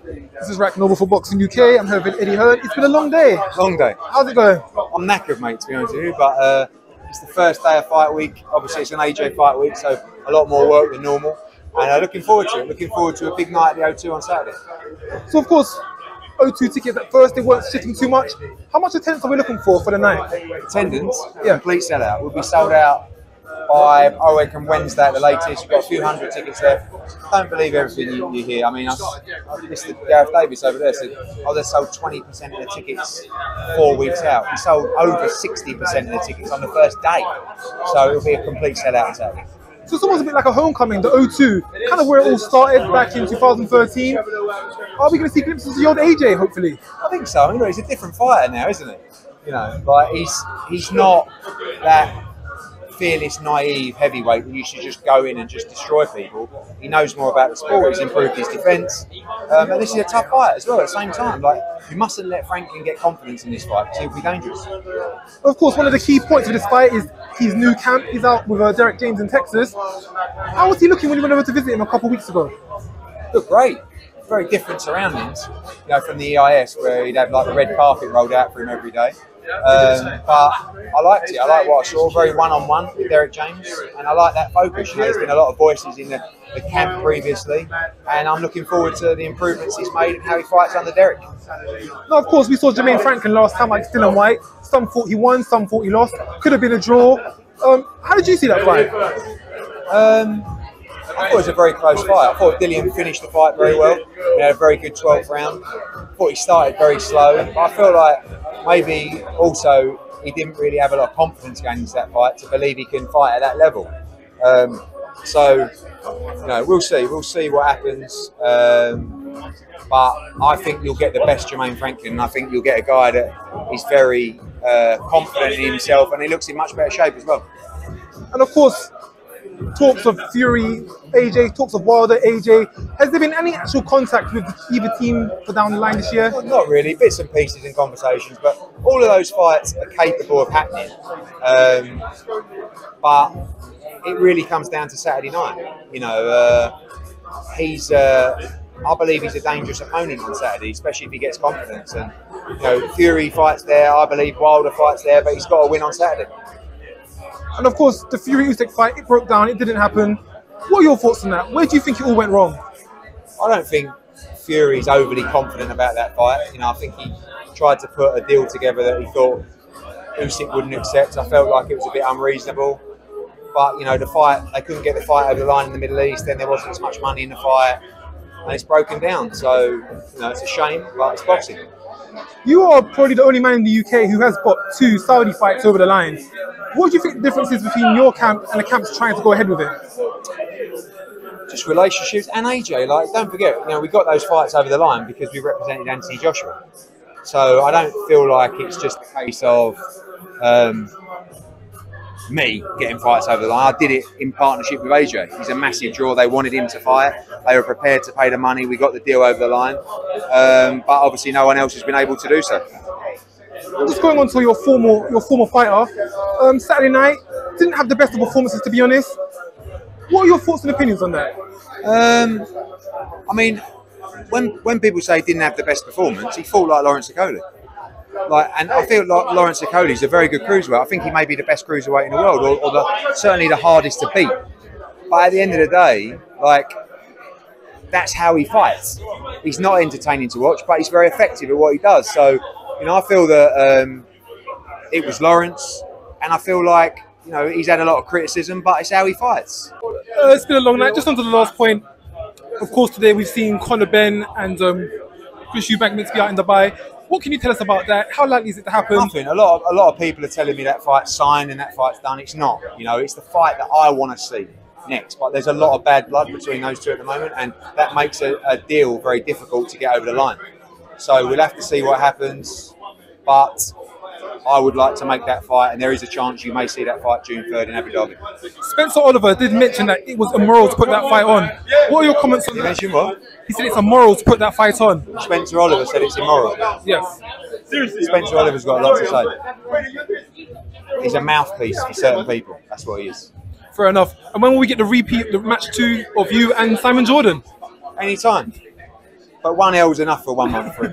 This is Rack Noble for Boxing UK. I'm here with Eddie Hearn. It's been a long day. Long day. How's it going? I'm knackered, mate, to be honest with you, but it's the first day of fight week. Obviously, it's an AJ fight week, so a lot more work than normal. And looking forward to it. Looking forward to a big night at the O2 on Saturday. So, of course, O2 tickets at first, they weren't shifting too much. How much attendance are we looking for the night? Attendance? Yeah. Complete sellout. We'll be sold out by, I reckon, Wednesday at the latest. We've got a few hundred tickets left. Don't believe everything you hear. I mean, I listened to Gareth Davis over there said, oh, they sold 20% of the tickets 4 weeks out. We sold over 60% of the tickets on the first day. So it'll be a complete sellout Saturday. So it's almost a bit like a homecoming, the O2, kind of where it all started back in 2013. Are we going to see glimpses of the old AJ, hopefully? I think so. You know, he's a different fighter now, isn't he? You know, like he's not that fearless, naive heavyweight that used to just go in and just destroy people. He knows more about the sport. He's improved his defence, and this is a tough fight as well. At the same time, like you mustn't let Franklin get confidence in this fight because he'll be dangerous. Of course, one of the key points of this fight is his new camp. He's out with Derek James in Texas. How was he looking when you went over to visit him a couple of weeks ago? Looked great. Very different surroundings, you know, from the EIS where he'd have like the red carpet rolled out for him every day. But I liked it. I like what I saw. Very one-on-one with Derek James, and I like that focus. You know, there's been a lot of voices in the camp previously, and I'm looking forward to the improvements he's made and how he fights under Derek. Now, of course, we saw Jermaine Franklin last time, like still and white. Some thought he won, some thought he lost. Could have been a draw. How did you see that fight? I thought it was a very close fight. I thought Dillian finished the fight very well. He had a very good 12th round. I thought he started very slow, but I feel like maybe also he didn't really have a lot of confidence going into that fight to believe he can fight at that level. So, you know, we'll see. We'll see what happens. But I think you'll get the best Jermaine Franklin, and I think you'll get a guy that is very confident in himself, and he looks in much better shape as well. And of course, talks of Fury, AJ, talks of Wilder, AJ. Has there been any actual contact with either team for down the line this year? Well, not really, bits and pieces in conversations, but all of those fights are capable of happening. But it really comes down to Saturday night. You know, I believe he's a dangerous opponent on Saturday, especially if he gets confidence. And you know, Fury fights there, I believe Wilder fights there, but he's got to win on Saturday. And of course, the Fury-Usyk fight, it broke down, it didn't happen. What are your thoughts on that? Where do you think it all went wrong? I don't think Fury's overly confident about that fight. You know, I think he tried to put a deal together that he thought Usyk wouldn't accept. I felt like it was a bit unreasonable. But, you know, the fight, they couldn't get the fight over the line in the Middle East, then there wasn't as much money in the fight, and it's broken down. So, you know, it's a shame, but it's boxing. You are probably the only man in the UK who has got 2 Saudi fights over the line. What do you think the difference is between your camp and the camps trying to go ahead with it? Just relationships and AJ. Like, don't forget, you know, we got those fights over the line because we represented Anthony Joshua. So I don't feel like it's just a case of me getting fights over the line. I did it in partnership with AJ. He's a massive draw. They wanted him to fight. They were prepared to pay the money. We got the deal over the line. But obviously no one else has been able to do so. Just going on to your former fighter, Saturday night, didn't have the best of performances, to be honest. What are your thoughts and opinions on that? I mean, when people say he didn't have the best performance, he fought like Lawrence Okoli. And I feel like Lawrence Okoli is a very good cruiserweight. I think he may be the best cruiserweight in the world, or certainly the hardest to beat. But at the end of the day, like, that's how he fights. He's not entertaining to watch, but he's very effective at what he does. So, you know, I feel that it was Lawrence, and I feel like, you know, he's had a lot of criticism, but it's how he fights. It's been a long night. Just on to the last point. Of course, today we've seen BENN and Chris EUBANK meant to be out in Dubai. What can you tell us about that? How likely is it to happen? Nothing. A lot of people are telling me that fight's signed and that fight's done. It's not. You know, it's the fight that I want to see next. But there's a lot of bad blood between those two at the moment, and that makes a deal very difficult to get over the line. So we'll have to see what happens. But I would like to make that fight, and there is a chance you may see that fight June 3rd in Abu Dhabi. Spencer Oliver did mention that it was immoral to put that fight on. What are your comments on that? He mentioned what? He said it's immoral to put that fight on. Spencer Oliver said it's immoral. Yes. Spencer Oliver's got a lot to say. He's a mouthpiece for certain people. That's what he is. Fair enough. And when will we get the repeat, the match 2 of you and Simon Jordan? Anytime. But one L's enough for 1 month free.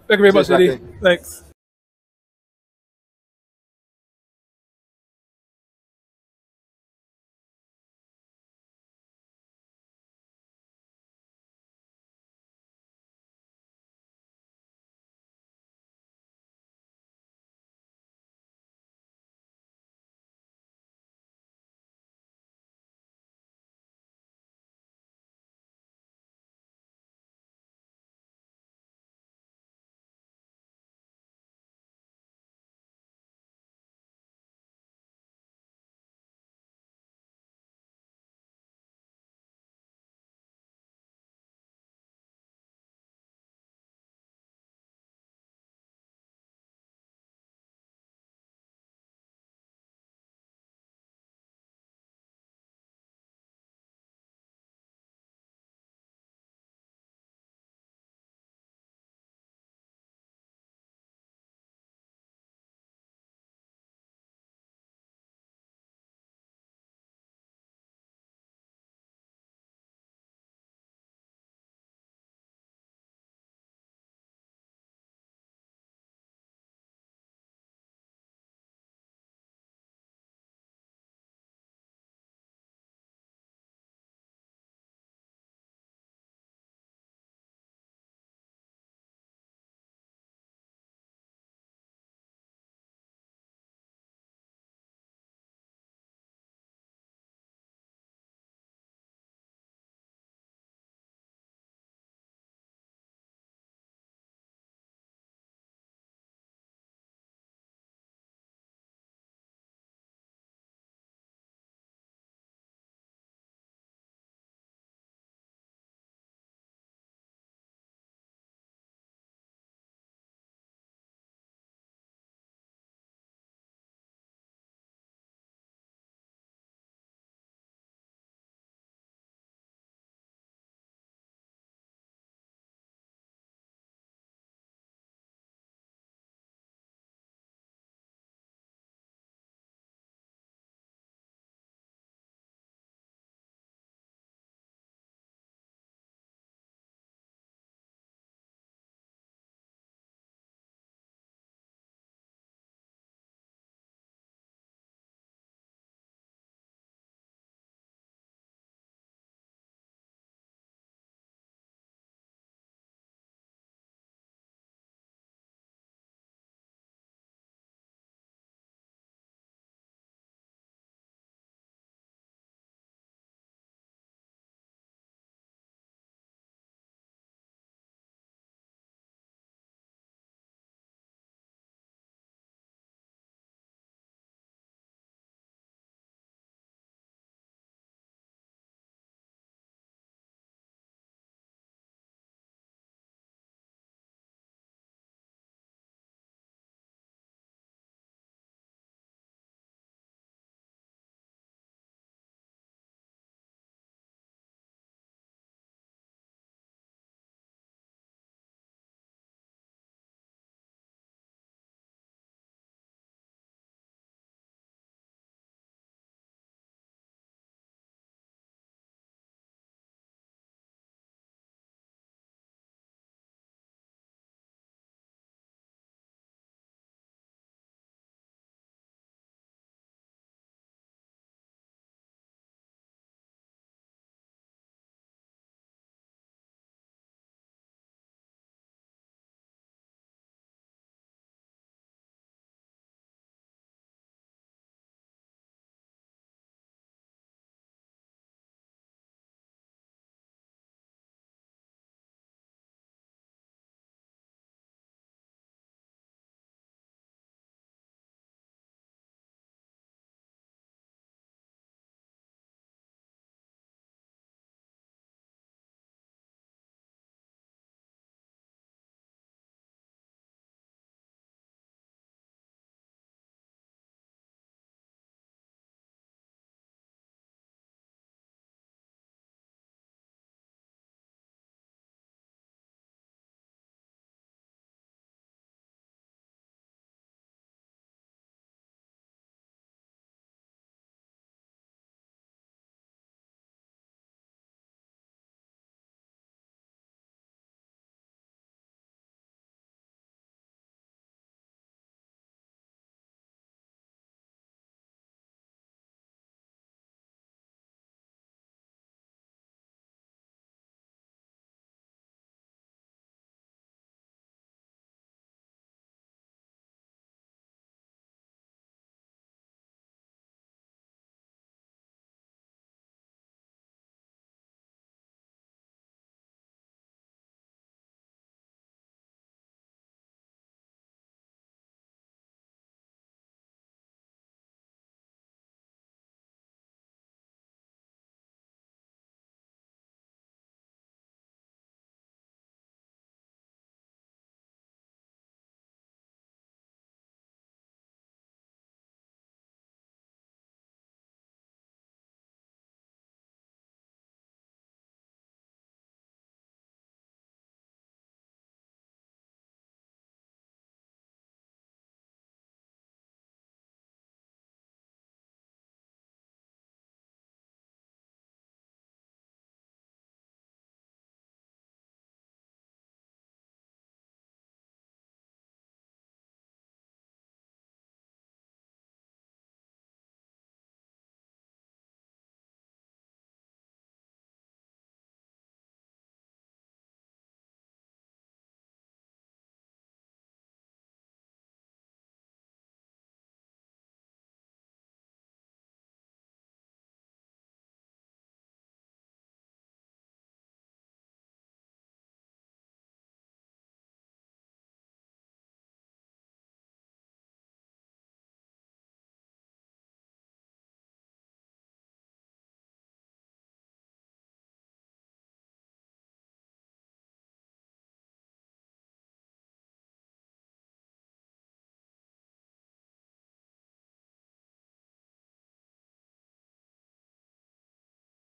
Thank you very much, Cheers, Eddie. Lucky. Thanks.